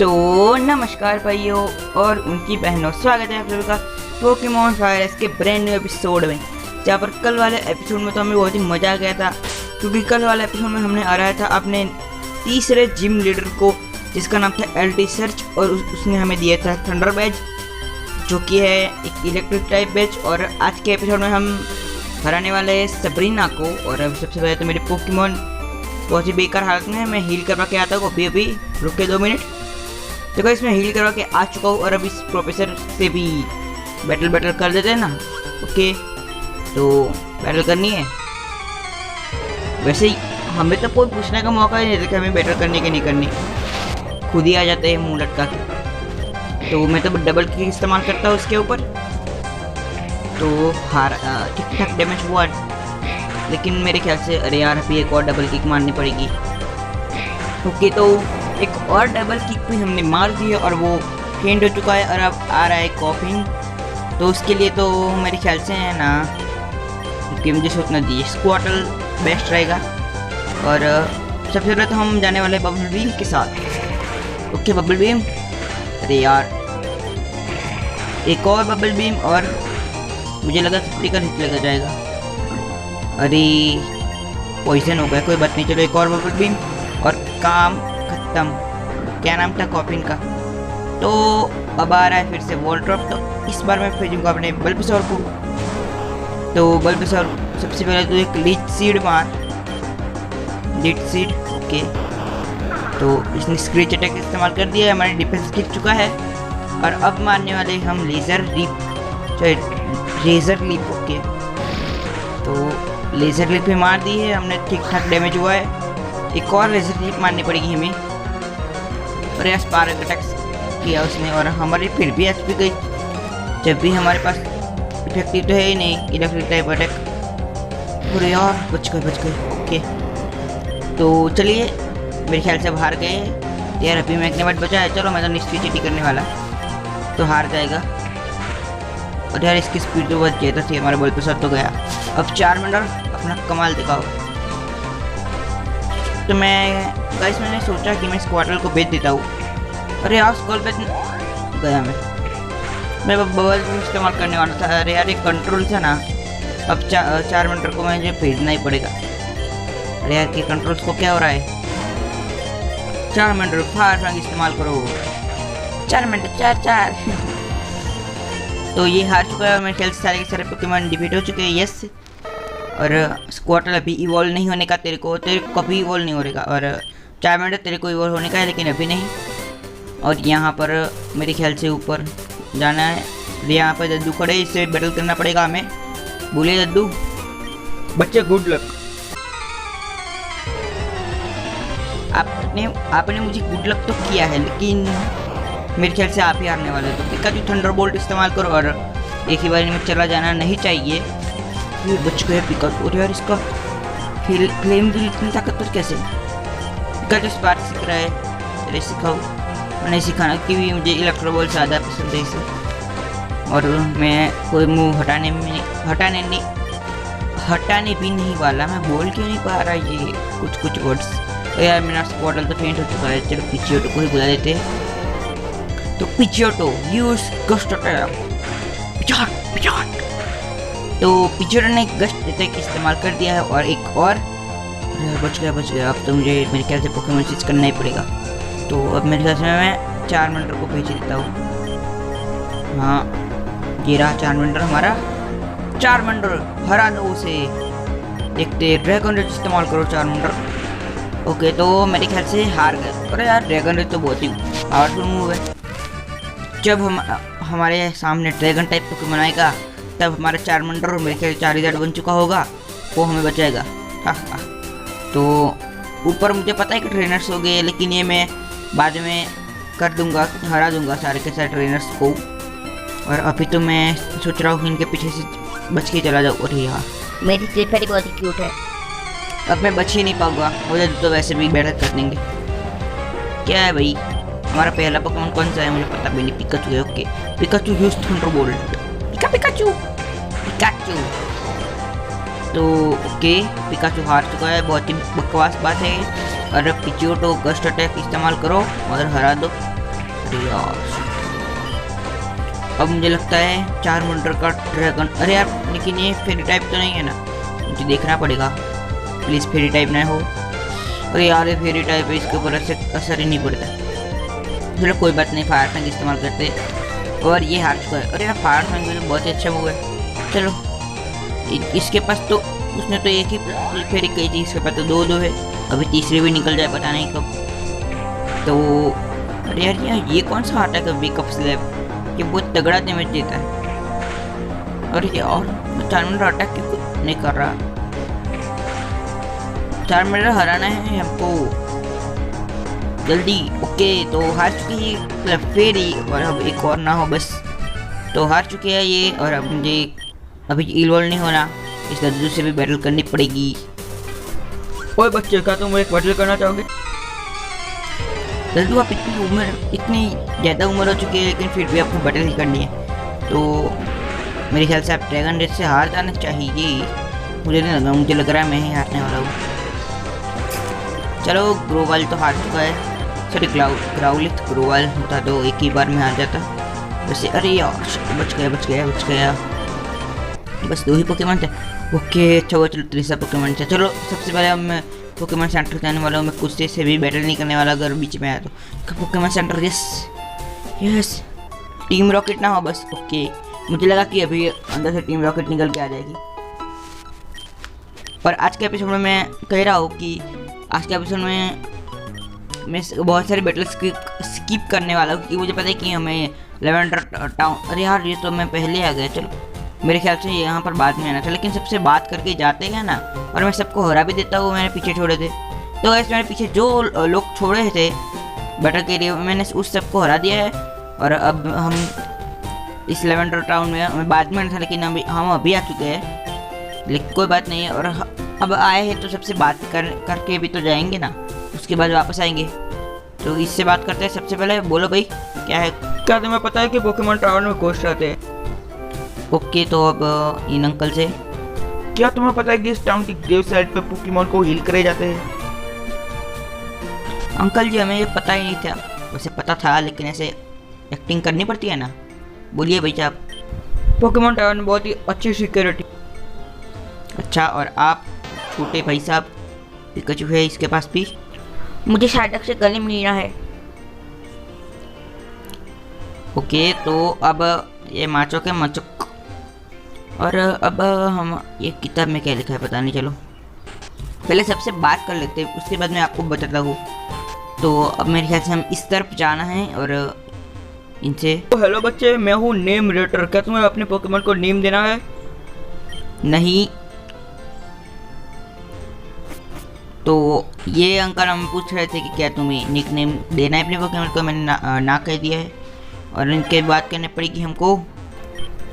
नमस्कार भाइयों और उनकी बहनों, स्वागत है आप सभी का पोकेमॉन फायर्स के ब्रांड न्यू एपिसोड में। जहाँ पर कल वाले एपिसोड में तो हमें बहुत ही मज़ा आ गया था, क्योंकि कल वाले एपिसोड में हमने हराया था अपने तीसरे जिम लीडर को, जिसका नाम था एलटी सर्च, और उसने हमें दिया था थंडर बैज, जो कि है एक इलेक्ट्रिक टाइप बैज। और आज के एपिसोड में हम हराने वाले हैं सबरीना को। और अब सबसे पहले तो मेरे पोकेमॉन बहुत ही बेकार हालत में है, मैं हील करवा के आता हूँ। अभी रुक के 2 मिनट। देखो इसमें हील करवा के आ चुका हूँ, और अब इस प्रोफेसर से भी बैटल कर देते हैं ना। ओके, तो बैटल करनी है। वैसे ही हमें तो कोई पूछने का मौका ही नहीं देता कि हमें बैटल करनी कि नहीं करनी, खुद ही आ जाते हैं मुँह लटका के। तो मैं तो डबल किक इस्तेमाल करता हूँ उसके ऊपर, तो ठीक ठाक डैमेज हुआ। लेकिन मेरे ख्याल से अरे यार अभी एक और डबल किक मारनी पड़ेगी। ओके, तो एक और डबल किक भी हमने मार दी है और वो फेंट हो चुका है, और अब आ रहा है कॉफिंग। तो उसके लिए तो मेरे ख्याल से है ना, क्योंकि मुझे सोचना चाहिए स्क्वाटल बेस्ट रहेगा। और सबसे पहले तो हम जाने वाले बबल बीम के साथ। ओके बबल बीम, अरे यार एक और बबल बीम, और मुझे लगा क्रिटिकल हिट लगा जाएगा। अरे पॉइजन हो गया, कोई बात नहीं। चलो एक और बबल बीम और काम खत्म। क्या नाम था कॉफिन का। तो अब आ रहा है फिर से वॉल ड्रॉप। तो इस बार मैं भेजूंगा अपने बल्बसौर को। तो बल्बसौर सबसे पहले तो एक लीच सीड मार, लीच सीड। ओके, तो इसने स्क्रीच अटैक इस्तेमाल कर दिया है, हमारे डिफेंस गिर चुका है। और अब मारने वाले हम लेज़र लीप। ओके, तो लेज़र लीप भी मार दी है हमने, ठीक ठाक डैमेज हुआ है। एक और लेज़र लीप मारनी पड़ेगी हमें। और यार स्पार्क अटैक किया उसने, और हमारी फिर भी एचपी गई, जब भी हमारे पास इफेक्टिव तो है ही नहीं इलेक्ट्रिक टाइप अटैक। और यार बच गए। ओके, तो चलिए मेरे ख्याल से अब हार गए यार। अभी मैग्नेट बचा है, चलो मैं तो निश्चित चीटी करने वाला, तो हार जाएगा। और यार इसकी स्पीड तो बहुत ज़्यादा थी, हमारे बॉल पे सर तो गया। अब 4 मिनट अपना कमाल दिखाओ। तो मैंने सोचा कि मैं स्क्वाटल को बेच देता हूँ। अरे यार स्कॉल बेच गया मैं बबल भी इस्तेमाल करने वाला था। अरे यार ये कंट्रोल था ना, अब 4 मिनट को मुझे भेजना ही पड़ेगा। अरे यार के कंट्रोल्स को क्या हो रहा है। 4 मिनट फायर फ्रैंक इस्तेमाल करो। 4 मिनट 4 तो ये हार चुका है, और मेरे ख्याल से सारे के सारे पोकेमॉन डिफीट हो चुके हैं। यस, और स्क्वाटल अभी इवॉल्व नहीं होने का, तेरे को कभी इवॉल्व नहीं होगा। और 4 मिनट तेरे को इवॉल्व होने का है, लेकिन अभी नहीं। और यहाँ पर मेरे ख्याल से ऊपर जाना है। यहाँ पर दद्दू खड़े, इससे बैटल करना पड़ेगा हमें। बोलिए दद्दू बच्चे, गुड लक। आपने मुझे गुड लक तो किया है, लेकिन मेरे ख्याल से आप ही हारने वाले। तो पिकाचू थंडरबोल्ट इस्तेमाल करो, और एक ही बार में चला जाना नहीं चाहिए। ये बच गए पिकाचू। और यार इसका फ्लेम भी इतनी ताकतवर कैसे। पिकाचू स्पार्क सीख रहा है, चलिए सिखाओ। मैंने सिखाना क्योंकि मुझे इलेक्ट्रो बॉल ज़्यादा पसंद है इसे। और मैं कोई मुँह हटाने भी नहीं वाला। मैं बोल क्यों नहीं पा रहा ये कुछ वर्ड्स। तो यार मेरा स्क्वाटल तो फेंट हो चुका है। चलो पिचियोटो को ही बुला देते हैं। तो पिचियोटो यूज गस्ट अटैक। तो पिचियोटो ने गस्ट अटैक इस्तेमाल कर दिया है, और एक और बच गया। अब तो मुझे मेरे ख्याल से पोकेमॉन स्विच करना ही पड़ेगा। तो अब मेरे ख्याल से मैं 4 मिनट को भेज देता हूँ। हाँ ये रहा 4 मिनट हमारा। 4 मिनट हरा दो उसे। देखते ड्रैगन रेज इस्तेमाल करो 4 मिनट। ओके, तो मेरे ख्याल से हार गए। अरे यार ड्रैगन रेज तो बहुत ही पावरफुल मूव है। जब हमारे सामने ड्रैगन टाइप पोकेमॉन आएगा, तब हमारा 4 मिनट और मेरे ख्याल 4000 बन चुका होगा, वो हमें बचाएगा। तो ऊपर मुझे पता है कि ट्रेनर्स हो गए, लेकिन ये मैं बाद में कर दूंगा, हरा दूंगा सारे के सारे ट्रेनर्स को। और अभी तो मैं सोच रहा हूँ इनके पीछे से बच के चला जाऊँ। और यहाँ मेरी स्लीपर बहुत ही क्यूट है। अब मैं बच ही नहीं पाऊंगा, मुझे तो वैसे भी बैठक कर देंगे। क्या है भाई, हमारा पहला पोकेमॉन कौन सा है मुझे पता भी नहीं। पिकाचू है। Okay, Pikachu use Thunderbolt. Pikachu. तो ओके, पिकाचू हार चुका है, बहुत ही बकवास बात है। और पिचियोटो गस्ट अटैक इस्तेमाल करो और हरा दो। अरे यार, अब मुझे लगता है चारमुंडर का ड्रैगन। अरे यार लेकिन ये फेरी टाइप तो नहीं है ना, मुझे देखना पड़ेगा। प्लीज़ फेरी टाइप ना हो। अरे यार ये फेरी टाइप है, इसके ऊपर असर ही नहीं पड़ता। चलो कोई बात नहीं, फायर टैंक इस्तेमाल करते। और ये हार चुका है। अरे यार फायर टैंक भी बहुत ही अच्छा मूव है। चलो इसके पास तो, उसने तो एक ही फेरी कही थी, इसके पास तो दो है। अभी तीसरी भी निकल जाए पता नहीं कब। तो अरे यार ये कौन सा अटैक है वेकअप स्लैब, ये बहुत तगड़ा डैमेज देता है। अरे यार चारमिनर अटैक क्यों नहीं कर रहा। चारमिनर हराना है हमको जल्दी। ओके तो हार चुकी है फेरी, और अब एक और ना हो बस। तो हार चुके हैं ये, और अब मुझे अभी इन्वॉल्व नहीं होना, इस दद्दू से भी बैटल करनी पड़ेगी। ओए बच्चे, क्या तुम एक बैटल करना चाहोगे? दद्दू आप इतनी ज़्यादा उम्र हो चुकी है, लेकिन फिर भी आपको बैटल ही करनी है। तो मेरे ख्याल से आप ड्रैगन रेस से हार जाना चाहिए। मुझे नहीं लगा, मुझे लग रहा है मैं ही हारने वाला हूँ। चलो ग्रोवाल तो हार चुका है। सॉरी ग्राउलिथ, ग्रोवाल होता तो एक ही बार में हार जाता वैसे। अरे यार बच गया। बस दो ही पोकेमॉन थे। ओके चलो तीसरा पोकेमॉन था। चलो सबसे पहले मैं पोकेमॉन सेंटर जाने वाला हूँ। मैं कुछ से भी बैटल नहीं करने वाला अगर बीच में आया तो। Pokemon centre yes team rocket ना हो बस। ओके मुझे लगा कि अभी अंदर से टीम रॉकेट निकल के आ जाएगी। और आज के एपिसोड में मैं कह रहा हूँ कि आज के एपिसोड में मैं बहुत सारे बैटल स्किप करने वाला हूँ, क्योंकि मुझे पता है कि हमें लेवेंडर टाउन। अरे यार ये तो मैं पहले आ गया। चलो मेरे ख्याल से यहाँ पर बाद में आना था, लेकिन सबसे बात करके जाते हैं ना, और मैं सबको हरा भी देता हूँ। मैंने पीछे छोड़े थे, तो वैसे मैंने पीछे जो लोग छोड़े थे बैटल के लिए, मैंने उस सबको हरा दिया है। और अब हम इस लेवेंडर टाउन में बाद में था, लेकिन हम अभी आ चुके हैं। लेकिन कोई बात नहीं है, और अब आए हैं तो सबसे बात करके भी तो जाएंगे ना, उसके बाद वापस आएंगे। तो इससे बात करते हैं। सबसे पहले बोलो भाई क्या है? क्या तुम्हें पता है कि पोकेमॉन टावर में घोस्ट रहते हैं? ओके तो अब इन अंकल से, क्या तुम्हें पता है कि इस टाउन की ग्रेव साइड पे पोकेमॉन को हील करे जाते हैं? अंकल जी हमें ये पता ही नहीं था। वैसे पता था, लेकिन ऐसे एक्टिंग करनी पड़ती है ना। बोलिए भाई साहब। पोकेमॉन टावर में बहुत ही अच्छी सिक्योरिटी। अच्छा, और आप छोटे भाई साहब पिकाचू है इसके पास भी? मुझे शार्डक से गले मिलना है। ओके तो अब ये माचोक है, माचोक। और अब हम ये किताब में क्या लिखा है पता नहीं। चलो पहले सबसे बात कर लेते हैं, उसके बाद मैं आपको बताता हूँ। तो अब मेरे ख्याल से हम इस तरफ जाना है और इनसे। हेलो बच्चे, मैं हूँ नेम रेटर। क्या तुम्हें अपने पोकेमॉन को नेम देना है? नहीं। तो ये अंकल हम पूछ रहे थे कि क्या तुम्हें निक नेम देना है अपने पोकेमॉन को। मैंने ना कह दिया है, और इनके बात करनी पड़ेगी हमको।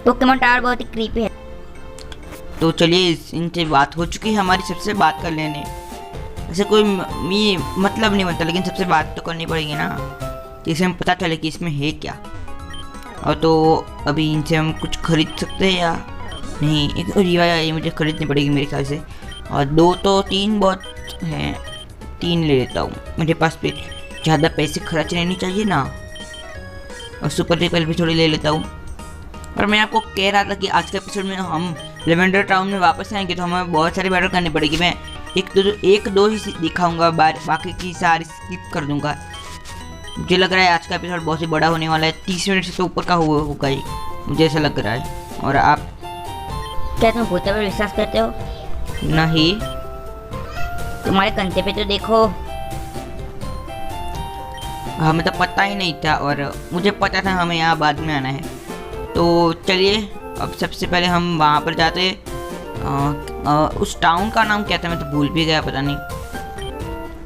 पोकेमॉन टावर बहुत ही क्रीपी है। तो चलिए इनसे बात हो चुकी है हमारी, सबसे बात कर लेने। ऐसे कोई मतलब नहीं बनता, लेकिन सबसे बात तो करनी पड़ेगी ना, जिससे हम पता चले कि इसमें है क्या। और तो अभी इनसे हम कुछ खरीद सकते हैं या नहीं? एक रिवा ये मुझे खरीदनी पड़ेगी मेरे ख्याल से। और 2 तो 3 बहुत हैं, 3 ले लेता हूँ। मेरे पास भी ज़्यादा पैसे खर्चने नहीं चाहिए ना। और सुपर रिपेल भी थोड़ी ले लेता हूँ। और मैं आपको कह रहा था कि आज के एपिसोड में हम लेवेंडर टाउन में वापस आएंगे, तो हमें बहुत सारी बैटल करनी पड़ेगी। मैं एक दो ही दिखाऊंगा, बाकी की सारी स्किप कर दूंगा। मुझे लग रहा है आज का एपिसोड बहुत ही बड़ा होने वाला है। 30 मिनट से तो ऊपर का होगा ही, मुझे ऐसा लग रहा है। और आप क्या तुम भूतों पर विश्वास करते हो? नहीं। तुम्हारे कंधे पे तो देखो। हमें तो पता ही नहीं था, और मुझे पता था हमें यहाँ बाद में आना है। तो चलिए अब सबसे पहले हम वहाँ पर जाते। उस टाउन का नाम क्या था, मैं तो भूल भी गया, पता नहीं।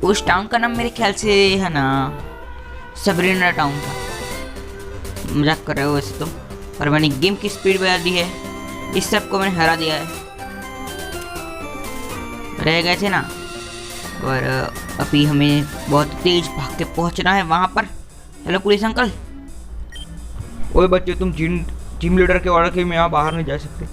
उस टाउन का नाम मेरे ख्याल से है ना सबरीना टाउन था। मजाक कर रहे हो वैसे तो। और मैंने गेम की स्पीड बढ़ा दी है, इस सब को मैंने हरा दिया है। रह गए थे ना। और अभी हमें बहुत तेज भाग के पहुंचना है वहाँ पर। Hello police uncle. ओए बच्चे, तुम टीम लीडर के ऑर्डर के में यहाँ बाहर नहीं जा सकते।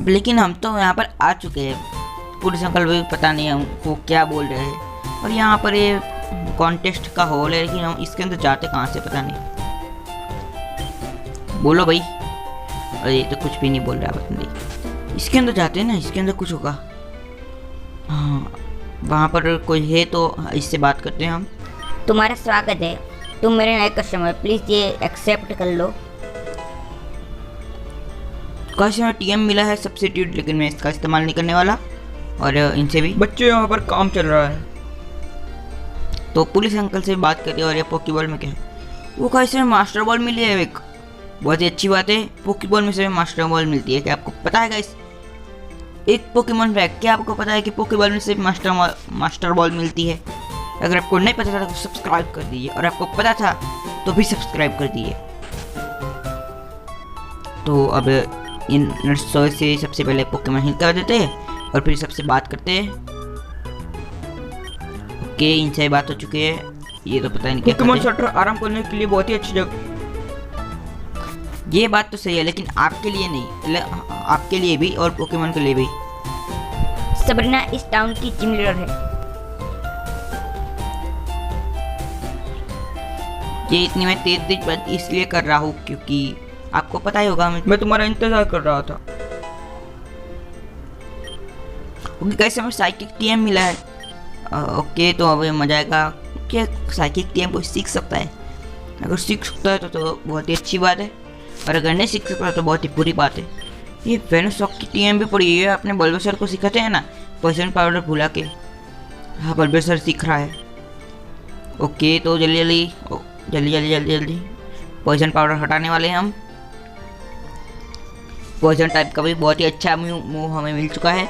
लेकिन हम तो यहाँ पर आ चुके हैं। पुलिस अंकल भी पता नहीं हमको क्या बोल रहे हैं। और यहाँ पर ये कॉन्टेस्ट का हॉल है, लेकिन हम इसके अंदर जाते कहाँ से पता नहीं। बोलो भाई। अरे ये तो कुछ भी नहीं बोल रहा बंदी। इसके अंदर जाते हैं ना, इसके अंदर कुछ होगा। हाँ वहाँ पर कोई है तो इससे बात करते हैं हम। तुम्हारा स्वागत है, तुम मेरे नए कस्टमर, प्लीज़ ये एक्सेप्ट कर लो। कैसे हमें टीएम मिला है सब्सिट्यूट, लेकिन मैं इसका इस्तेमाल नहीं करने वाला। और इनसे भी बच्चों यहाँ पर काम चल रहा है। तो पुलिस अंकल से बात करिए। और ये पोकेबॉल में क्या है? वो कैसे मास्टर बॉल मिली है एक, बहुत ही अच्छी बात है। पोकेबॉल में से मास्टर बॉल मिलती है, क्या आपको पता है गाइस? एक पोकेमॉन फैक्ट, क्या आपको पता है कि पोकेबॉल में से मास्टर बॉल मिलती है? अगर आपको नहीं पता था तो सब्सक्राइब कर दीजिए, और आपको पता था तो भी सब्सक्राइब कर दीजिए। तो अब इन नर्सों से सबसे पहले पोकेमॉन हिल कर देते हैं और फिर सबसे बात करते हैं। ओके, इनसे बात हो चुकी है। ये तो पता नहीं क्या पोकेमॉन करते हैं। सेंटर आराम करने के लिए बहुत ही अच्छी जगह। ये बात तो सही है, लेकिन आपके लिए नहीं, आपके लिए भी और पोकेमॉन के लिए भी। सबरीना इस टाउन की जिम लीडर है। ये इतनी मैं तेज बात इसलिए कर रहा हूँ क्योंकि आपको पता ही होगा मैं तुम्हारा इंतजार कर रहा था। ओके कैसे हमें साइकिक टीएम मिला है। ओके तो अब मजा आएगा। क्या साइकिक टीएम कोई सीख सकता है? अगर सीख सकता है तो बहुत ही अच्छी बात है, और अगर नहीं सीख सकता तो बहुत ही बुरी बात है। ये वेनोसॉक की टीएम भी पड़ी है, अपने बल्बेसर को सिखाते हैं ना पॉइजन पाउडर भुला के। हाँ बल्बेसर सीख रहा है। ओके तो जल्दी पॉइजन पाउडर हटाने वाले हैं हम। पॉइजन टाइप का भी बहुत ही अच्छा मूव हमें मिल चुका है,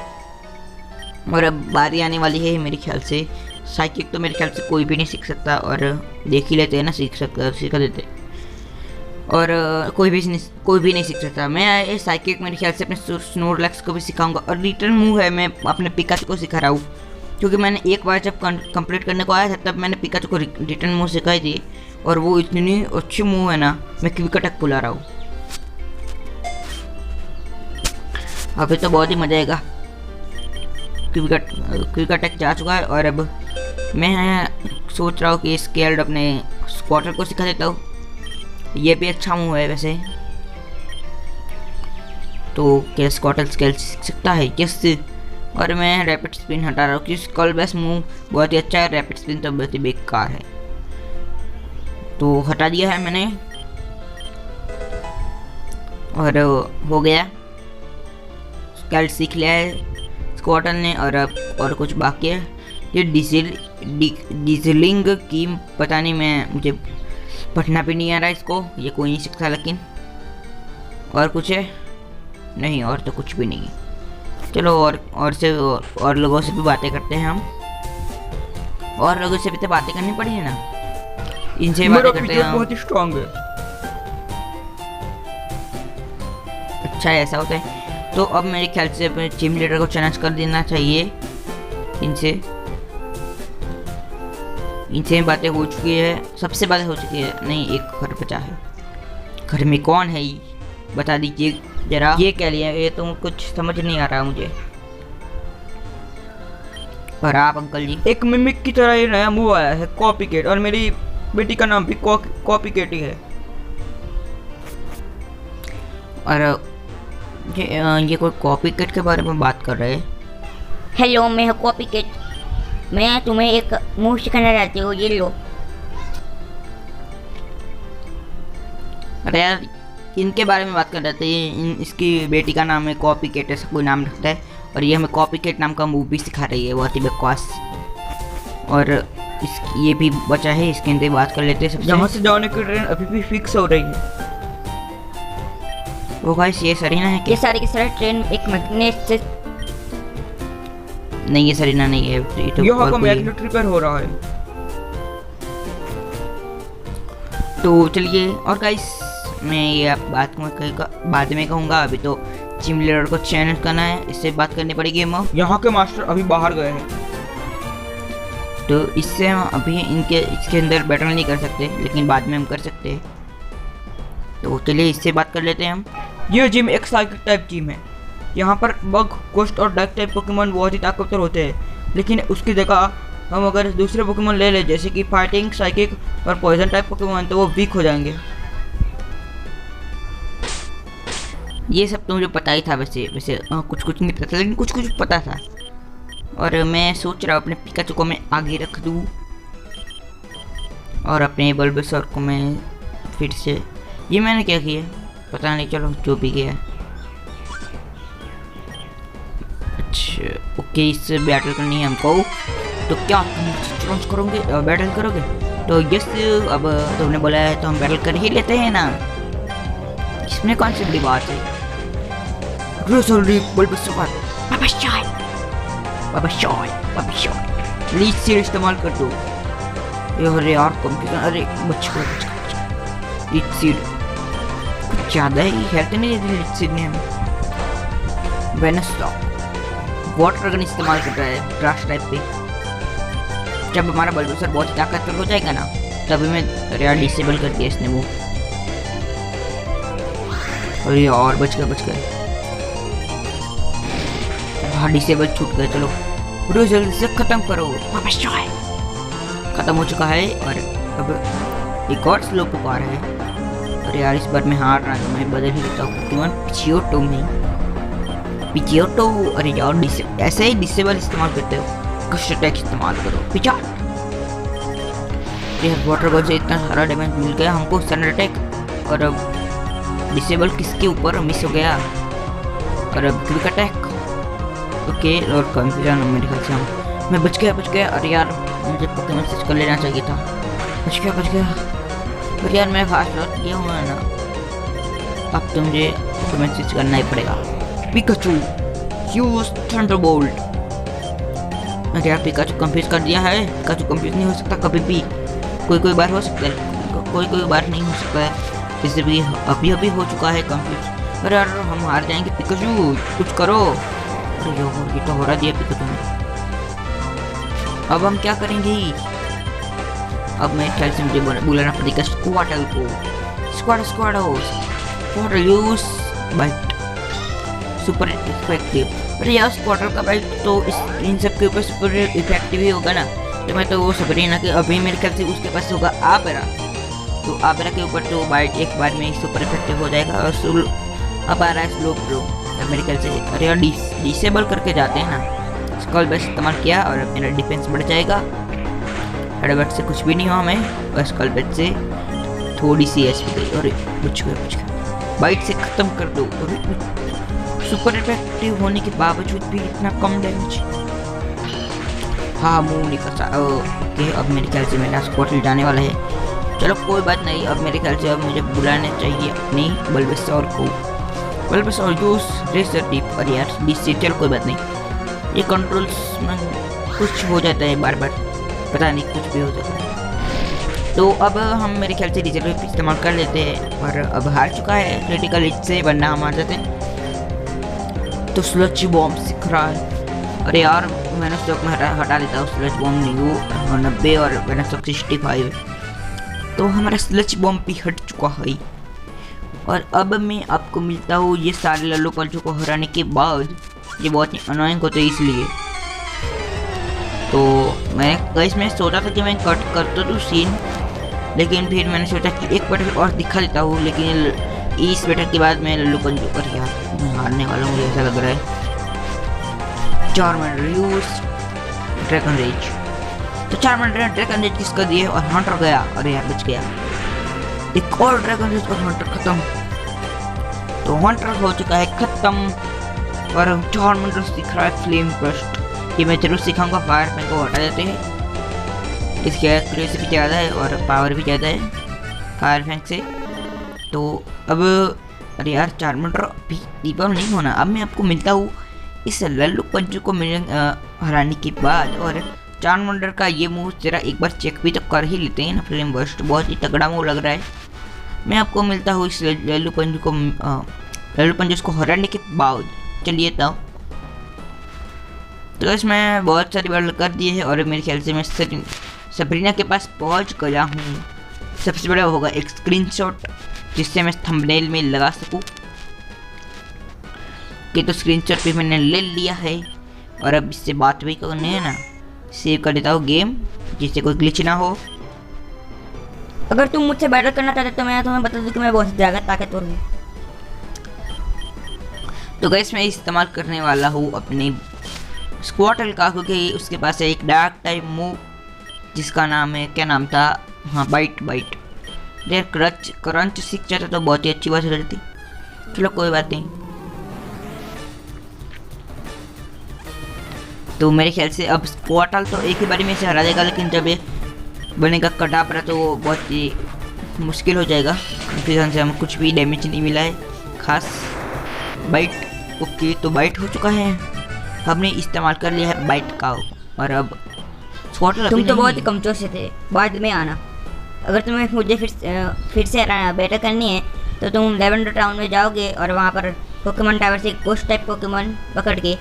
और अब बारी आने वाली है मेरे ख्याल से। साइकिक तो मेरे ख्याल से कोई भी नहीं सीख सकता, और देख ही लेते हैं ना, सिखा देते। और कोई भी नहीं सीख सकता। मैं ये साइकिक मेरे ख्याल से अपने स्नोरलैक्स को भी सिखाऊंगा, और रिटर्न मूव है मैं अपने पिकाचू को सिखा रहा हूँ, क्योंकि मैंने एक बार जब कंप्लीट करने को आया था तब मैंने पिकाचू को रिटर्न मूव सिखाई थी, और वो इतनी अच्छी मूव है ना, मैं क्विक अटैक बुला रहा हूँ। अभी तो बहुत ही मजा आएगा। क्विक अटैक जा चुका है, और अब मैं सोच रहा हूँ कि स्केल्ड अपने स्क्वाटर को सिखा देता हूँ। ये भी अच्छा मूव है वैसे। तो क्या स्क्वाटर स्केल सीख सकता है? यस। और मैं रैपिड स्पिन हटा रहा हूँ क्योंकि स्कल बेस मूव बहुत ही अच्छा है, रैपिड स्पिन तो बहुत ही बेकार है। तो हटा दिया है मैंने, और हो गया। स्केल सीख लिया है स्क्वाटर ने, और अब और कुछ बाकी है। ये डीजलिंग की पता नहीं, मुझे पढ़ना भी नहीं आ रहा इसको, ये कोई नहीं सीखता। लेकिन और कुछ है? नहीं, और तो कुछ भी नहीं। चलो और लोगों से भी बातें करते हैं हम। और लोगों से भी तो बातें करनी पड़ी है ना, इनसे बातें करते हैं हम। बहुत ही स्ट्रांग है। अच्छा ऐसा होता है। तो अब मेरे ख्याल से अपने जिम लीडर को चैलेंज कर देना चाहिए। इनसे बातें हो चुकी है, सबसे बातें हो चुकी है। नहीं, एक घर बचा है। घर में कौन है ये बता दीजिए जरा। ये क्या लिया? ये तो कुछ समझ नहीं आ रहा मुझे। पर आप अंकल जी, एक मिमिक की तरह ये नया मूव आया है, कॉपी कैट, और मेरी बेटी का नाम भी कॉपी कैट ही है। और ये कोई कॉपी कैट के बारे में बात कर रहे हैं। हेलो, मैं हूँ कॉपी कैट। मैं तुम्हें एक मूव सिखाना चाहती हूँ, ये लो। अरे यार, इनके बारे में बात कर रहे थे। इसकी बेटी का नाम है कॉपी कैट, ऐसा कोई नाम रखता है, और ये हमें कॉपी कैट नाम का मूव भी सिखा रही है, बहुत ही बकवास। और ये भी बचा है, इसके अंदर बात कर लेते हैं सबसे। यहाँ से जाने की ट्रेन अभी भी फिक्स हो रही है। वो गाइस, ये सरीना है ये क्या? सारी की सारी ट्रेन एक मैग्नेट से। नहीं, ये सरीना नहीं है, ये तो यहाँ और का कोई है। मैग्नेट रिपेयर हो रहा है। तो चलिए, और गाइस मैं ये बात बाद में कहूँगा। अभी तो जिम लीडर को चैलेंज करना है, इससे बात करनी पड़ेगी हमें। यहाँ के मास्टर अभी बाहर गए हैं, तो इससे हम अभी इसके अंदर बैटल नहीं कर सकते, लेकिन बाद में हम कर सकते हैं। तो चलिए इससे बात कर लेते हैं हम। ये जिम एक साइकिक टाइप जिम है। यहाँ पर बग, गोस्ट और डार्क टाइप पोकेमॉन बहुत ही ताकतवर होते हैं, लेकिन उसकी जगह हम अगर दूसरे पोकेमोन ले ले जैसे कि फाइटिंग, साइकिक और पॉइजन टाइप पोकेमोन तो वो वीक हो जाएंगे। ये सब तो मुझे पता ही था। वैसे वैसे कुछ कुछ नहीं पता था, लेकिन कुछ कुछ पता था। और मैं सोच रहा हूँ अपने पिकाचू को मैं आगे रख दूँ और अपने बल्बेसर को मैं फिर से, ये मैंने क्या किया पता नहीं, चलो जो भी किया। अच्छा ओके, इससे बैटल करनी है हमको। तो क्या तुम चैलेंज करोगे, बैटल करोगे? तो यस, अब तुमने बोला है तो हम बैटल कर ही लेते हैं ना, इसमें कौन सी बड़ी बात है। लीच सीड इस्तेमाल कर दो। अरे यार कंप्यूटर, अरे बच गया। लीच सीड कुछ ज़्यादा ही हेल्थ नहीं देती लीच सीड ने हमें। वेनस वाटर गन इस्तेमाल कर रहा है ग्रास टाइप पे। जब हमारा बल्बेसर बहुत ही ताकतवर हो जाएगा ना तभी मैं, अरे यार डिसेबल कर दिया इसने वो। अरे यार बच गए। हाँ डिसेबल छूट गए। चलो वीडियो जल्दी से खत्म करो। खत्म हो चुका है और अब एक और स्लो पुकार है। अरे यार इस बार मैं हार रहा हूँ, मैं बदल ही लेता हूँ पोकेमॉन पिचियोटो में। पिचियोटो, अरे यार ऐसे ही डिसेबल इस्तेमाल करते हो, कश अटैक इस्तेमाल करो पिचाट। वाटर गन से इतना सारा डैमेज मिल गया हमको, सन अटैक। और अब डिसेबल किसके ऊपर मिस हो गया, और अब क्विक अटैक। ओके और कंफ्यूजन मेरे ख्याल से मैं बच गया। अरे यार मुझे पोकेमॉन स्विच कर लेना चाहिए था। बच गया। पर यार मैं फास्ट लॉक किया हुआ है ना, अब तो मुझे पोकेमॉन स्विच करना ही पड़ेगा। Pikachu use Thunderbolt. अरे यार पिकाचू कंफ्यूज कर दिया है। पिकाचू कंफ्यूज नहीं हो सकता कभी भी, कोई बार हो सकता है, कोई बार नहीं हो सकता है। जैसे भी अभी हो चुका है कंफ्यूज। अरे यार हम हार जाएंगे पिकाचू, कुछ करो। अरे ये तो हो रहा दिया पिकाचू ने। अब हम क्या करेंगे? अब मेरे ख्याल से मुझे बुलाना पड़ेगा स्क्वाडल को। Squirtle use bite super effective. अरे यार स्क्वाडल का बाइट तो इन सब के ऊपर सुपर इफेक्टिव ही होगा ना। तो मैं तो वो सबरीना के, अभी मेरे ख्याल से उसके पास होगा आबेरा, तो आबेरा के ऊपर तो बाइट एक बार में ही सुपर इफेक्टिव हो जाएगा। और अब आ रहा है स्लो प्रो मेरे ख्याल से। अरे यार डिसेबल करके जाते हैं ना, स्कॉल बेस इस्तेमाल किया और मेरा डिफेंस बढ़ जाएगा। हेडबट से कुछ भी नहीं हुआ हमें, बस स्कॉल बेस से थोड़ी सी एचपी गई। और बच गया। बाइट से ख़त्म कर दो। सुपर इफेक्टिव होने के बावजूद भी इतना कम डैमेज। हाँ मुँह निकल। ओके अब मेरे ख्याल से मेरा स्क्वाड जाने वाला है। चलो कोई बात नहीं, अब मेरे ख्याल से अब मुझे बुलाना चाहिए अपनी बल्बेसर को। बल्बेसर यूज रेजर टीप। और यार डिस्सी, चलो कोई बात नहीं, ये कंट्रोल्स में कुछ हो जाता है बार बार, पता नहीं कुछ भी हो जाता है। तो अब हम मेरे ख्याल से रिजर्व इस्तेमाल कर लेते हैं। और अब हार चुका है क्रिटिकल हिट से, वरना हम हार जाते। तो स्लच बॉम्ब सीख रहा है। अरे यार मैंने स्टॉक में हटा देता हूँ स्लच बॉम्ब नहीं वो 90 और मैंने स्टॉक 65। तो हमारा स्लच बॉम्ब भी हट चुका है। और अब मैं आपको मिलता हूँ ये सारे लल्लू पंचों को हराने के बाद। ये बहुत ही अनोइंग होते हैं इसलिए। तो मैं इसमें सोचा था कि मैं कट कर तो दूँ सीन, लेकिन फिर मैंने सोचा कि एक बैटल और दिखा देता हूँ। लेकिन इस बैटल के बाद मैं लल्लू पंचों पर यार मैं हारने वाला हूँ, मुझे ऐसा लग रहा है। Charmander use dragon rage. तो चार्मेंडर ड्रैगन रेज किसका दिए और हंटर गया। अरे यार बच गया। एक और ड्रैगन रेज और हंटर खत्म। तो हंटर हो चुका है खत्म। और चार्मेंडर सीख रहा है फ्लेम बर्स्ट। ये मैं जरूर सिखाऊंगा। फायर फैंग को हटा देते हैं, इसकी एक्यूरेसी भी ज़्यादा है और पावर भी ज़्यादा है फायर फैंग से। तो अब अरे यार चार्मेंडर अभी दीपा नहीं होना। अब मैं आपको मिलता हूँ इस लल्लू पंचू को हराने के बाद। और चार्मेंडर का ये मूव जरा एक बार चेक भी तो कर ही लेते हैं ना। फ्लेम बर्स्ट बहुत ही तगड़ा मूव लग रहा है। मैं आपको मिलता हूँ इस लल्लू पंचू को हराने के बाद। चलिए तो इसमें बहुत सारी बार कर दिए हैं और मेरे ख्याल से मैं सबरीना के पास पहुंच गया हूँ। सबसे बड़ा होगा एक स्क्रीनशॉट जिससे मैं थंबनेल में लगा सकूँ कि तो स्क्रीनशॉट भी मैंने ले लिया है। और अब इससे बात भी करनी है ना, सेव कर देता हूँ गेम, जिससे कोई ग्लिच ना हो। अगर तुम मुझसे बैटल करना चाहते तो मैं तुम्हें बता दूं कि मैं बहुत ज़्यादा ताकतवर हूँ। तो गैस मैं इस्तेमाल करने वाला हूँ अपने स्क्वाटल का, क्योंकि उसके पास है एक डार्क टाइप मूव जिसका नाम है, क्या नाम था, हाँ बाइट। देर क्रंच सीख जाता तो बहुत ही अच्छी बात रहती। चलो कोई बात नहीं। तो मेरे ख्याल से अब स्क्वाटल तो एक ही बारी में से हरा देगा, लेकिन जब ये बनेगा कटापरा तो वो बहुत ही मुश्किल हो जाएगा, क्योंकि हमसे हमें कुछ भी डैमेज नहीं मिला है खास। बाइट ओके, तो बाइट हो चुका है, हमने इस्तेमाल कर लिया है बाइट का। और अब स्क्वाटल तुम तो बहुत ही कमजोर से थे, बाद में आना। अगर तुम्हें मुझे फिर से बैटल करनी है तो तुम लेवेंडर टाउन में जाओगे और वहाँ पर पोकेमॉन टावर से गोस्ट टाइप पोकेमॉन पकड़ के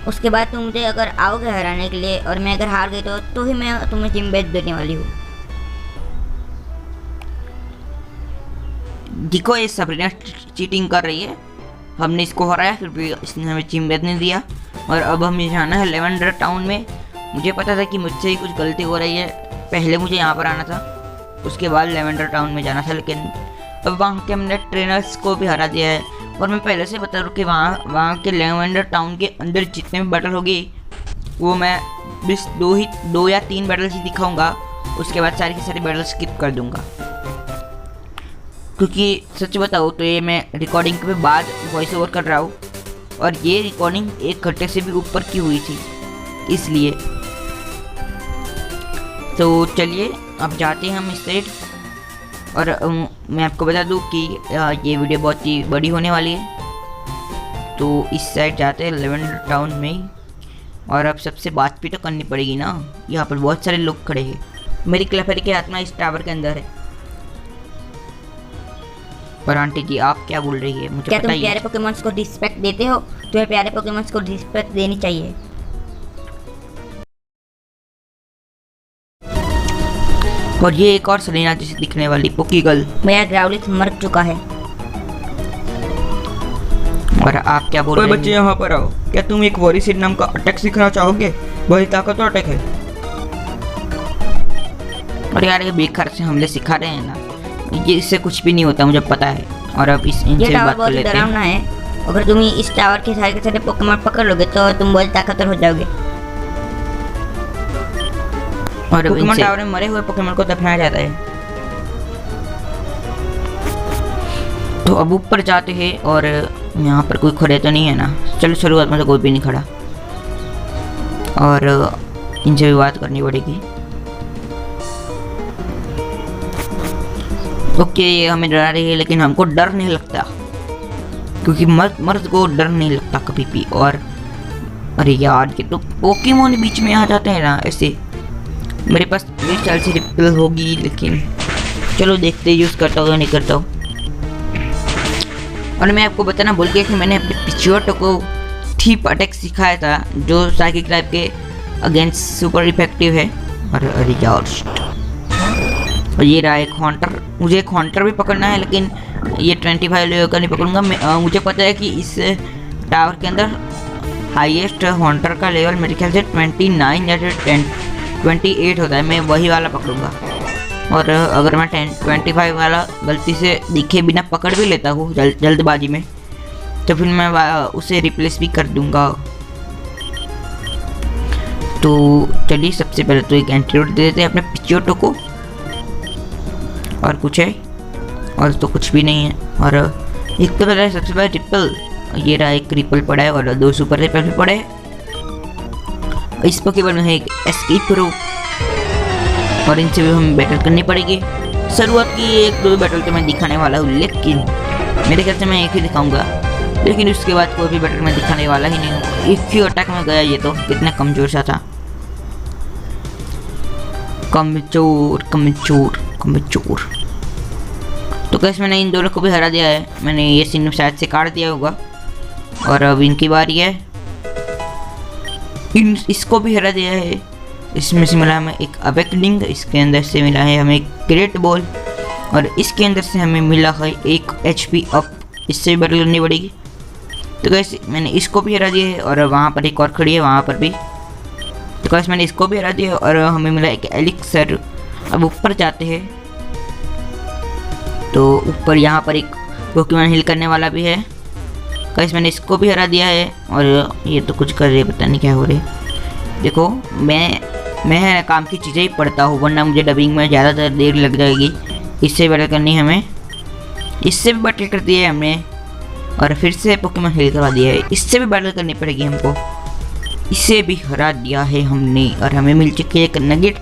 उसके बाद तुम मुझे अगर आओगे हराने के लिए और मैं अगर हार गई तो ही मैं तुम्हें जिम बेच देने वाली हूँ। देखो ये सबरीना चीटिंग कर रही है, हमने इसको हराया फिर भी इसने हमें जिम बेच नहीं दिया। और अब हमें जाना है लेवेंडर टाउन में। मुझे पता था कि मुझसे ही कुछ गलती हो रही है, पहले मुझे यहाँ पर आना था, उसके बाद लेवेंडर टाउन में जाना था, लेकिन अब वहाँ के हमने ट्रेनर्स को भी हरा दिया है। और मैं पहले से बता दूँ कि वहाँ के लेवेंडर टाउन के अंदर जितने भी बैटल होगी वो मैं बस दो या तीन बैटल्स ही दिखाऊंगा, उसके बाद सारी की सारी बैटल स्किप कर दूंगा। क्योंकि सच बताओ तो ये मैं रिकॉर्डिंग के बाद वॉइस ओवर कर रहा हूँ और ये रिकॉर्डिंग 1 घंटे से भी ऊपर की हुई थी, इसलिए। तो चलिए अब जाते हैं हम इस साइड। और मैं आपको बता दूं कि ये वीडियो बहुत ही बड़ी होने वाली है, तो इस साइड जाते हैं लेवेंडर टाउन में ही। और अब सबसे बात भी तो करनी पड़ेगी ना, यहाँ पर बहुत सारे लोग खड़े हैं। मेरी क्लेफरी की आत्मा इस टावर के अंदर है। पर आंटी जी आप क्या बोल रही है, मुझे क्या तुम बताइए। प्यारे पोकेमॉन्स को रिस्पेक्ट देते हो? तुम्हें प्यारे पोकेमॉन्स को रिस्पेक्ट देनी चाहिए। और ये एक और सलीना जैसी दिखने वाली पोकीगल। मेरा ग्राउलिथ मर चुका है। और आप क्या बोल ओए रहे हैं? बच्चे यहाँ पर आओ, क्या तुम एक वॉरिसिड नाम का अटैक सीखना चाहोगे? वही ताकतवर अटैक है। और यार ये बेकार से हमले सिखा रहे हैं ना, ये इससे कुछ भी नहीं होता, मुझे पता है। और अब ये इनसे टावर बात कर बहुत ही लेते हैं। डरावना है। अगर तुम इस टावर के सारे पोकेमॉन पकड़ लोगे तो तुम बहुत ताकतवर हो जाओगे। और अब पोकेमॉन इनसे टावर में मरे हुए पोकेमॉन को दफनाया जाता है। तो अब ऊपर जाते हैं और यहाँ पर कोई खड़े तो नहीं है ना। चलो शुरुआत में तो कोई भी नहीं खड़ा, और इनसे भी बात करनी पड़ेगी। ओके ये हमें डरा रही है, लेकिन हमको डर नहीं लगता, क्योंकि मर्द को डर नहीं लगता कभी भी। और अरे यार ये तो पोकेमॉन बीच में आ जाते हैं ना ऐसे। मेरे पास मेरे ख्याल से रिपल होगी, लेकिन चलो देखते यूज़ करता हूँ या नहीं करता हूँ। और मैं आपको बताना भूल गया कि मैंने अपने पिच्योटो को थीप अटैक सिखाया था, जो साइकिक टाइप के अगेंस्ट सुपर इफेक्टिव है। और अरे यार और ये रहा एक हॉन्टर। मुझे एक हॉन्टर भी पकड़ना है, लेकिन ये 25 लेवल का नहीं पकड़ूंगा। मुझे पता है कि इस टावर के अंदर हाईएस्ट हॉन्टर का लेवल मेरे ख्याल से 29 या 28 होता है। मैं वही वाला पकड़ूंगा। और अगर मैं 25 वाला गलती से दिखे बिना पकड़ भी लेता हूँ जल्दबाजी में, तो फिर मैं उसे रिप्लेस भी कर दूंगा। तो चलिए सबसे पहले तो एक एंटीडोट दे देते हैं अपने पिच्योटो को। और कुछ है? और तो कुछ भी नहीं है। और एक तो पहले सबसे पहले रिपल, ये रहा एक रिपल पड़ा है और 2 सुपर रिपल भी पड़े हैं। इस पोकेमॉन में है एक एस्केप रूप, और इनसे भी हमें बैटल करनी पड़ेगी। शुरुआत की 1-2 बैटल तो मैं दिखाने वाला हूँ, लेकिन मेरे ख्याल से मैं एक ही दिखाऊंगा, लेकिन उसके बाद कोई भी बैटल मैं दिखाने वाला ही नहीं हूँ। एक ही अटैक में गया, ये तो कितना कमजोर सा था। कमजोर कमजोर कमजोर। तो कैसे मैंने इन दोनों को भी हरा दिया है। मैंने ये सीन शायद से काट दिया होगा, और अब इनकी बारी है। इसको भी हरा दिया है। इसमें से मिला हमें एक अवेकनिंग, इसके अंदर से मिला है हमें एक ग्रेट बॉल, और इसके अंदर से हमें मिला है एक HP अप। इससे भी बैटल करनी पड़ेगी। तो कैसे मैंने इसको भी हरा दिया है, और वहाँ पर एक और खड़ी है, वहाँ पर भी। तो गाइस मैंने इसको भी हरा दिया और हमें मिला एक एलिक्सर। अब ऊपर जाते हैं तो ऊपर यहाँ पर एक पोकेमॉन हिल करने वाला भी है। गाइस मैंने इसको भी हरा दिया है और ये तो कुछ कर रहे, पता नहीं क्या हो रहे। देखो मैं काम की चीज़ें ही पढ़ता हूँ, वरना मुझे डबिंग में ज़्यादा देर लग जाएगी। इससे बैटल करनी है हमें, इससे भी बैटल कर दिया है हमने और फिर से पोकेमॉन हिल करवा दिया है। इससे भी बैटल करनी पड़ेगी हमको, इसे भी हरा दिया है हमने और हमें मिल चुकी है एक नगेट,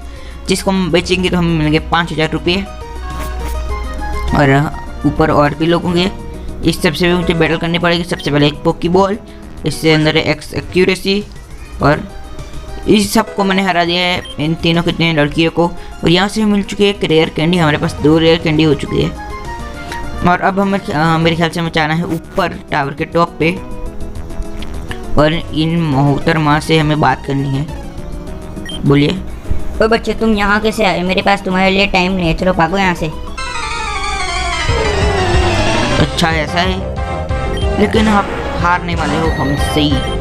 जिसको हम बेचेंगे तो हमें मिलेंगे 5000 रुपये। और ऊपर और भी लोग होंगे, इस सबसे भी मुझे बैटल करनी पड़ेगी। सबसे पहले एक पोकीबॉल, इससे अंदर है एक्स एक्यूरेसी और इस सबको मैंने हरा दिया है, इन तीनों की तीन लड़कियों को। और यहाँ से मिल चुकी है एक रेयर कैंडी, हमारे पास 2 रेयर कैंडी हो चुकी है। और अब हमें मेरे ख्याल से हमें जाना है ऊपर टावर के टॉप पे और इन मोहतरमा से हमें बात करनी है। बोलिए। ओ बच्चे, तुम यहाँ कैसे आए? मेरे पास तुम्हारे लिए टाइम नहीं है, चलो भागो यहाँ से। अच्छा ऐसा है, लेकिन आप हारने वाले हो हमसे ही।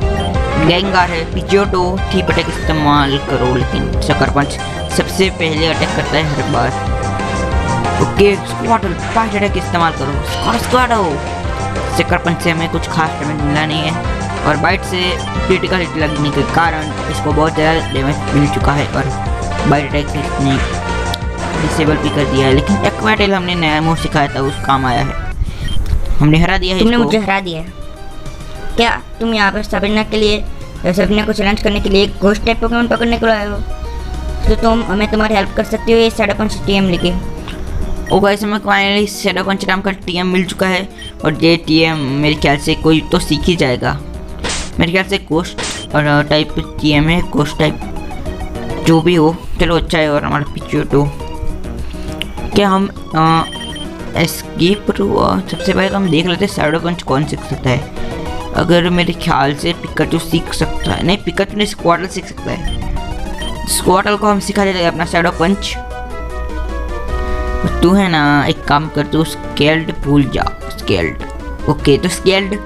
गैंगार है, पिजोटो ठीक अटैक इस्तेमाल करो, लेकिन शकर पंच सबसे पहले अटैक करता है हर बार। ओके स्क्वाडल 5 अटैक इस्तेमाल करो, स्क्वाडो। शकर पंच से हमें कुछ खास डैमेज मिला नहीं है और बाइट से क्रिटिकल हिट लगने के कारण इसको बहुत ज़्यादा डैमेज मिल चुका है और बाइट अटैक इसने डिसेबल भी कर दिया है। लेकिन एक्वाटेल हमने नया मूव सिखाया था, उस काम आया है, हमने हरा दिया है। तुमने मुझे हरा दिया है क्या? तुम यहाँ पर सबीना के लिए, सबीना को चैलेंज करने के लिए एक घोस्ट टाइप पोकेमॉन पकड़ने को आए हो, तो तुम हमें तुम्हारी हेल्प कर सकती हो ये शैडो पंच टीएम लेके। ओ गाइस हमें फाइनली शैडो पंच नाम का टीएम मिल चुका है और ये टीएम मेरे ख्याल से कोई तो सीख ही जाएगा। मेरे ख्याल से कोस्ट और टाइप टीएम है, कोस्ट टाइप जो भी हो, चलो अच्छा है। और हमारा पिचोटो, क्या हम एस्केप सबसे पहले तो हम देख लेते हैं शैडो पंच कौन सीख सकता है। अगर मेरे ख्याल से पिकाचू सीख सकता है, नहीं पिकाचू नहीं स्क्वाडल सीख सकता है। स्क्वाडल को हम सिखा देते हैं अपना शैडो पंच। तू है ना, एक काम कर, तू स्केल्ड भूल जा, स्केल्ड। ओके तो स्केल्ड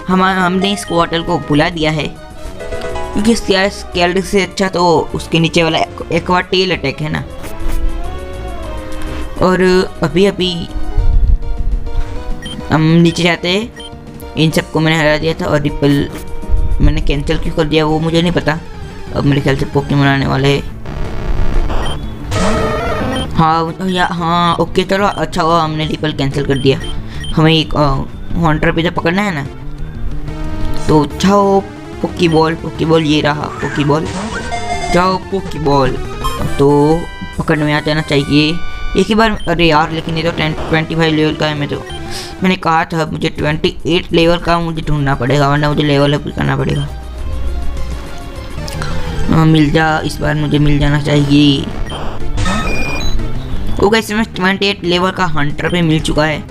हमने स्क्वाडल को भुला दिया है, क्योंकि स्केल्ड से अच्छा तो उसके नीचे वाला एक्वा टेल अटैक है ना। और अभी हम नीचे जाते हैं, इन सबको मैंने हरा दिया था और रिपल मैंने कैंसिल क्यों कर दिया वो मुझे नहीं पता। अब मेरे ख्याल से पोकेमॉन आने वाले हैं। हाँ ओके चलो अच्छा हुआ हमने रिपल कैंसिल कर दिया। हमें एक हंटर भी तो पकड़ना है ना, तो अच्छा हो। पोकीबॉल ये रहा पोकीबॉल, जाओ पोकीबॉल तो पकड़ने में आ जाना चाहिए एक ही बार। अरे यार लेकिन ये तो 25 लेवल का है। मैंने कहा था मुझे 28 लेवल का मुझे ढूंढना पड़ेगा, वरना मुझे लेवल अप करना पड़ेगा। मिल जा, इस बार मुझे मिल जाना चाहिए। वो कैसे मैं 28 लेवल का हंटर पे मिल चुका है।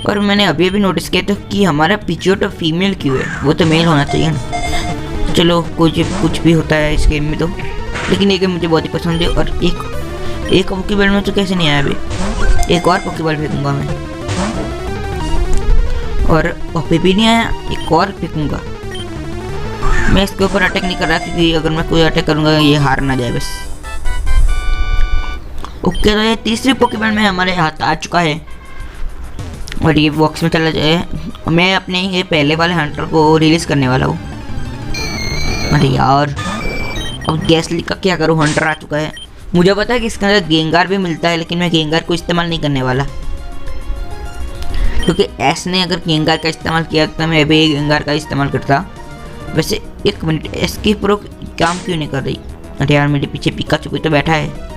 और मैंने अभी नोटिस किया था कि हमारा पिचोटो फीमेल क्यों है, वो तो मेल होना चाहिए ना। चलो कुछ भी होता है इस गेम में तो, लेकिन ये गेम मुझे बहुत ही पसंद है। और एक पोकेबॉल में तो कैसे नहीं आया अभी, एक और पोकेबॉल फेंकूंगा मैं। और अभी भी नहीं आया, एक और फेंकूंगा मैं। इसके ऊपर अटैक नहीं कर रहा, क्योंकि अगर मैं कोई अटैक करूंगा ये हार ना जाए बस। ओके तो ये तीसरी पोकेमॉन में हमारे हाथ आ चुका है और ये बॉक्स में चला जाए। मैं अपने ये पहले वाले हंटर को रिलीज करने वाला हूँ। अरे यार अब गैस लीक का क्या करूँ, हंटर आ चुका है। मुझे पता है कि इसके अंदर गेंगार भी मिलता है, लेकिन मैं गेंगार को इस्तेमाल नहीं करने वाला, क्योंकि एस ने अगर गेंगार का इस्तेमाल किया तो मैं भी गेंगार का इस्तेमाल करता। वैसे एक मिनट, एस की प्रो काम क्यों नहीं कर रही? अरे यार मेरे पीछे पिकाचू भी तो बैठा है,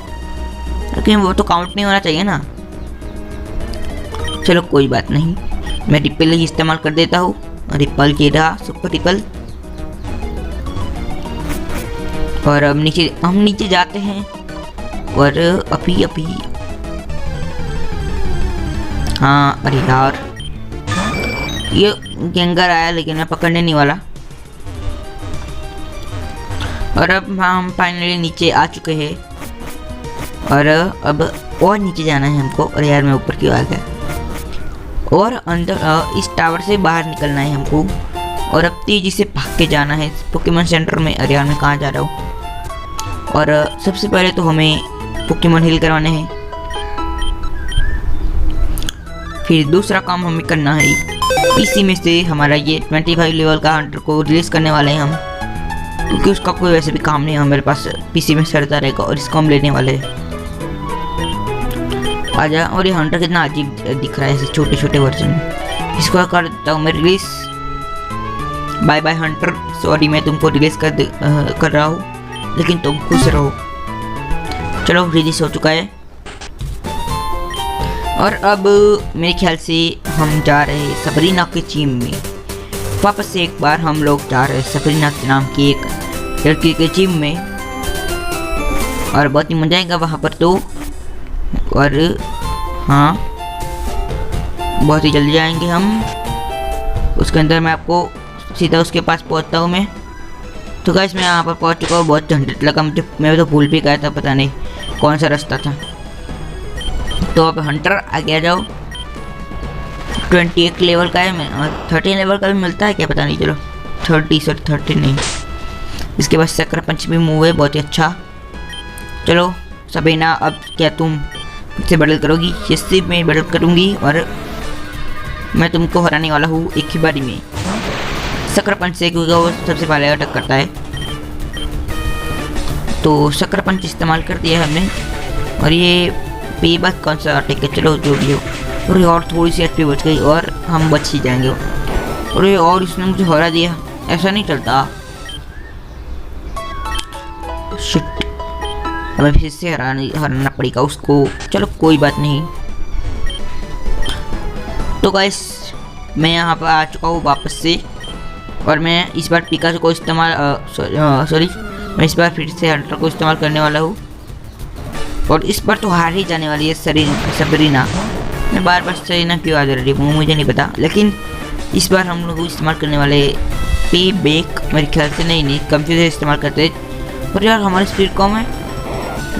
लेकिन वो तो काउंट नहीं होना चाहिए ना। चलो कोई बात नहीं, मैं रिपल ही इस्तेमाल कर देता हूँ। रिपल के रहा सुपर रिपल। और अब हम नीचे जाते हैं। और अभी हाँ अरे यार ये गेंगर आया, लेकिन मैं पकड़ने नहीं वाला। और अब हम फाइनली नीचे आ चुके हैं और अब और नीचे जाना है हमको। और यार मैं ऊपर क्यों आ गया? और अंदर इस टावर से बाहर निकलना है हमको और अब तेजी से भाग के जाना है पोकेमॉन सेंटर में। अरे यार मैं कहाँ जा रहा हूँ? और सबसे पहले तो हमें पोकेमॉन हील करवाने हैं। फिर दूसरा काम हमें करना है पीसी में से हमारा ये 25 लेवल का हंटर को रिलीज करने वाले हैं हम, क्योंकि उसका कोई वैसे भी काम नहीं है हमारे पास, पीसी में सड़ता रहेगा और इसको हम लेने वाले हैं। आजा। और ये हंटर कितना अजीब दिख रहा है ऐसे छोटे छोटे वर्जन, इसको कर देता हूँ मैं release. Bye bye Haunter, sorry मैं तुमको रिलीज कर रहा हूँ, लेकिन तुम खुश रहो। चलो रिलीज हो चुका है। और अब मेरे ख्याल से हम जा रहे हैं सबरीना के जिम में। वापस से एक बार हम लोग जा रहे हैं सबरीना के नाम की एक लड़की के जिम में, और बहुत ही मजा आएगा वहाँ पर तो। और हाँ, बहुत ही जल्दी जाएंगे हम उसके अंदर। मैं आपको सीधा उसके पास पहुँचता हूँ मैं। तो गाइस मैं यहाँ पर पहुँच चुका हूँ। बहुत झंझट लगा मुझे, मैं तो भूल भी गया था, पता नहीं कौन सा रास्ता था। तो अब हंटर आगे आ जाओ। 21 लेवल का है, मैं 13 लेवल का भी मिलता है क्या पता नहीं। चलो 30 नहीं। इसके बाद चक्र पंच भी मूव है, बहुत ही अच्छा। चलो सबरीना, अब क्या तुम मुझसे बैटल करोगी? जैसे मैं बैटल करूँगी और मैं तुमको हराने वाला हूँ एक ही बारी में। चक्र पंच से, क्योंकि वो सबसे पहले अटैक करता है, तो चक्र पंच इस्तेमाल कर दिया है हमने। और ये पे बाद कौन सा अटैक है, चलो जो भी हो। और थोड़ी सी एचपी बच गई और हम बच ही जाएंगे। और इसने मुझे हरा दिया, ऐसा नहीं चलता। शिट, हमें फिर से हराना पड़ेगा उसको। चलो कोई बात नहीं। तो गाइस मैं यहाँ पर आ चुका हूँ वापस से, और मैं इस बार पिकाचू को इस्तेमाल सॉरी मैं इस बार फिर से हंटर को इस्तेमाल करने वाला हूँ। और इस बार तो हार ही जाने वाली है सबरीना। मैं बार बार सबरीना क्यों आ जा रही हूँ मुझे नहीं पता, लेकिन इस बार हम लोग इस्तेमाल करने वाले पे बैक, मेरे ख्याल से नहीं कंफ्यूजर इस्तेमाल करते। और यार हमारी स्पीड कम है,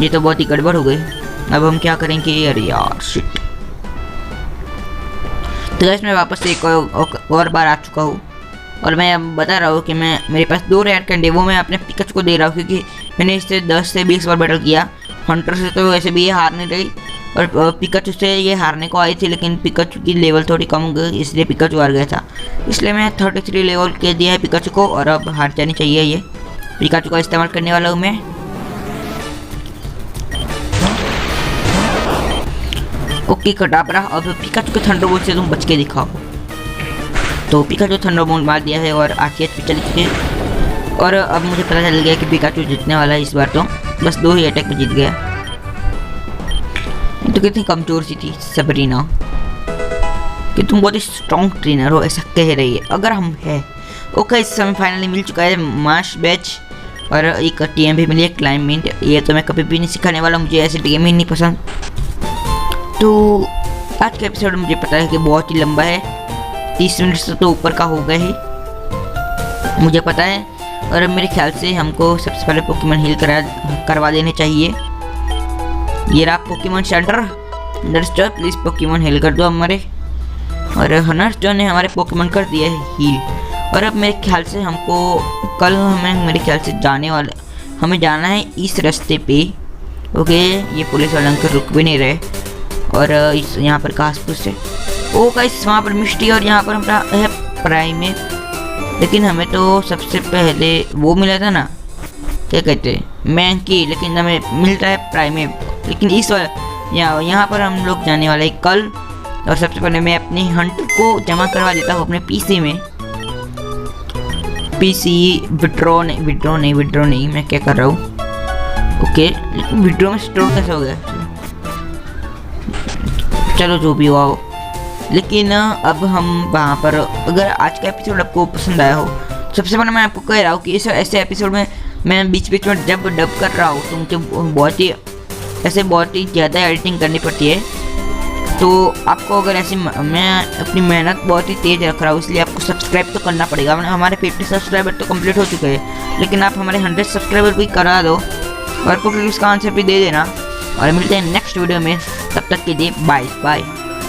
ये तो बहुत ही गड़बड़ हो गई। अब हम क्या करेंगे? अरे यार शिट। तो गाइस मैं वापस से एक और बार आ चुका हूँ, और मैं अब बता रहा हूँ कि मेरे पास 2 रेयर कैंडी, वो मैं अपने पिकाचू को दे रहा हूँ, क्योंकि मैंने इससे 10 से 20 बार बैटल किया। हंटर से तो वैसे भी ये हार नहीं रही, और पिकाचू से ये हारने को आई थी, लेकिन पिकाचू की लेवल थोड़ी कम हो गई, इसलिए पिकाचू हार गया था। इसलिए मैं 33 लेवल के दिया है पिकाचू को, और अब हार जानी चाहिए ये। पिकाचू का इस्तेमाल करने वाला हूँ मैं। ओके कटापरा, अब पिकाचू के थंडरबोल्ट से तुम बच के दिखाओ। तो पिकाचू थंडरबोल्ट मार दिया है और 8 HP चल चुके हैं। और अब मुझे पता चल गया कि पिकाचू जीतने वाला है इस बार, तो बस 2 ही अटैक में जीत गया। तो कितनी कमजोर सी थी सबरीना, कि तुम बहुत ही स्ट्रॉन्ग ट्रेनर हो ऐसा कह रही है। अगर हम है ओके, इस समय फाइनली मिल चुका है माश बैच, और एक TM भी मिली है क्लाइंबिंग। ये तो मैं कभी भी नहीं सिखाने वाला, मुझे ऐसे TM ही नहीं पसंद। तो आज का एपिसोड मुझे पता है कि बहुत ही लंबा है, 30 मिनट से तो ऊपर का हो गया है मुझे पता है। और मेरे ख्याल से हमको सबसे पहले पोकेमॉन हील करवा देने चाहिए। ये रहा Pokemon centre, Nurse Joy please Pokemon heal कर दो हमारे। और नर्सजॉय ने हमारे पोकेमॉन कर दिया है हील। और अब मेरे ख्याल से हमको कल मेरे ख्याल से हमें जाना है इस रास्ते पे। ओके, ये पुलिस वाले अंकल रुक भी नहीं रहे। और इस यहाँ पर कासपुस है, ओ गाइस वहाँ पर मिस्टी, और यहाँ पर हमारा है प्राइम में। लेकिन हमें तो सबसे पहले वो मिला था ना, क्या कहते हैं, मैंकी, लेकिन हमें मिलता है प्राइम में। लेकिन इस यहाँ पर हम लोग जाने वाले हैं कल। और सबसे पहले मैं अपने हंटर को जमा करवा देता हूँ अपने पीसी में। पीसी विड्रॉ नहीं, मैं क्या कर रहा हूँ। ओके, लेकिन विड्रॉ में स्टोर कैसे हो गया? चलो जो भी हुआ हो, लेकिन अब हम वहाँ पर, अगर आज का एपिसोड आपको पसंद आया हो, सबसे पहले मैं आपको कह रहा हूँ कि ऐसे एपिसोड में मैं बीच बीच में जब डब कर रहा हूँ तो मुझे बहुत ही ज़्यादा एडिटिंग करनी पड़ती है। तो आपको अगर ऐसे, मैं अपनी मेहनत बहुत ही तेज़ रख रहा हूँ, इसलिए आपको सब्सक्राइब तो करना पड़ेगा। हमारे 50 सब्सक्राइबर तो कंप्लीट हो चुके हैं, लेकिन आप हमारे 100 सब्सक्राइबर भी करा दो, और इसका आंसर भी दे देना। और मिलते हैं नेक्स्ट वीडियो में, तब तक के लिए बाय बाय।